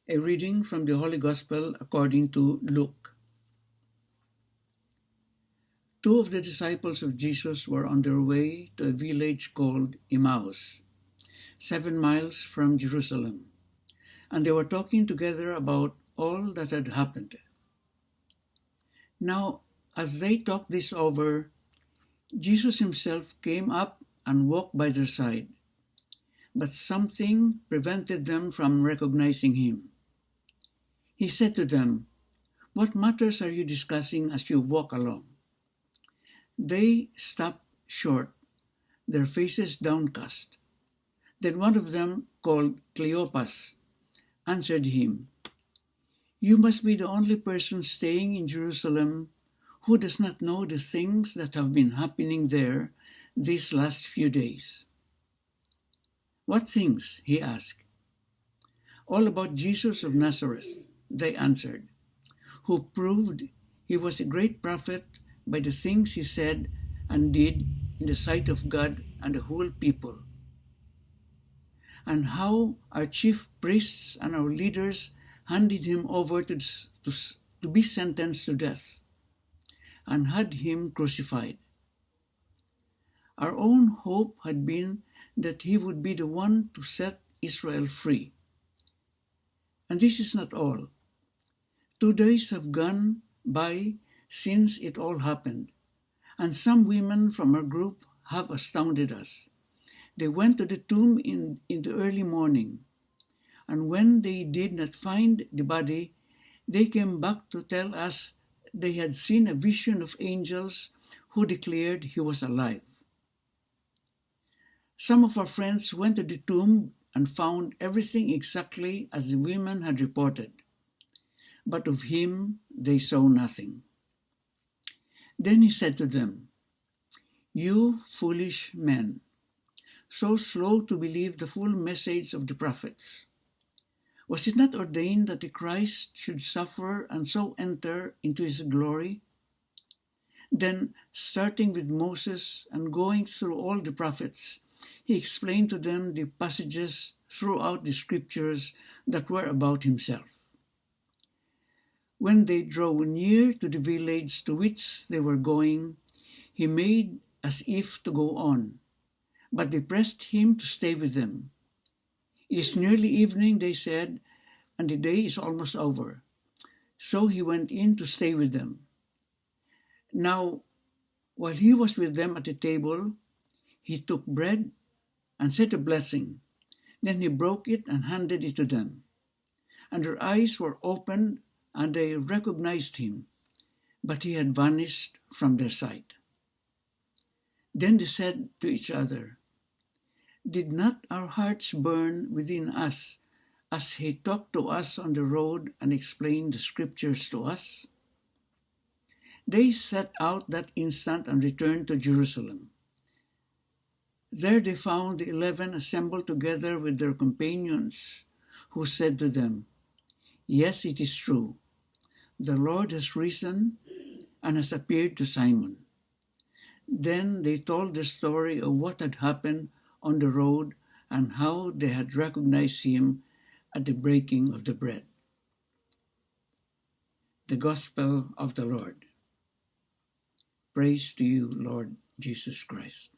A reading from the Holy Gospel according to Luke. Two of the disciples of Jesus were on their way to a village called Emmaus, 7 miles from Jerusalem, and they were talking together about all that had happened. Now, as they talked this over, Jesus himself came up and walked by their side, but something prevented them from recognizing him. He said to them, "What matters are you discussing as you walk along?" They stopped short, their faces downcast. Then one of them, called Cleopas, answered him, "You must be the only person staying in Jerusalem who does not know the things that have been happening there these last few days." "What things?" he asked. "All about Jesus of Nazareth," they answered, "who proved he was a great prophet by the things he said and did in the sight of God and the whole people, and how our chief priests and our leaders handed him over to be sentenced to death and had him crucified. Our own hope had been that he would be the one to set Israel free. And this is not all. 2 days have gone by since it all happened, and some women from our group have astounded us. They went to the tomb in the early morning, and when they did not find the body, they came back to tell us they had seen a vision of angels who declared he was alive. Some of our friends went to the tomb and found everything exactly as the women had reported, but of him they saw nothing." Then he said to them, "You foolish men, so slow to believe the full message of the prophets. Was it not ordained that the Christ should suffer and so enter into his glory?" Then, starting with Moses and going through all the prophets, he explained to them the passages throughout the scriptures that were about himself. When they drove near to the village to which they were going, he made as if to go on, but they pressed him to stay with them. "It is nearly evening," they said, "and the day is almost over." So he went in to stay with them. Now, while he was with them at the table, he took bread and said a blessing. Then he broke it and handed it to them. And their eyes were opened, and they recognized him, but he had vanished from their sight. Then they said to each other, "Did not our hearts burn within us as he talked to us on the road and explained the scriptures to us?" They set out that instant and returned to Jerusalem. There they found the 11 assembled together with their companions, who said to them, "Yes, it is true. The Lord has risen and has appeared to Simon." Then they told the story of what had happened on the road and how they had recognized him at the breaking of the bread. The Gospel of the Lord. Praise to you, Lord Jesus Christ.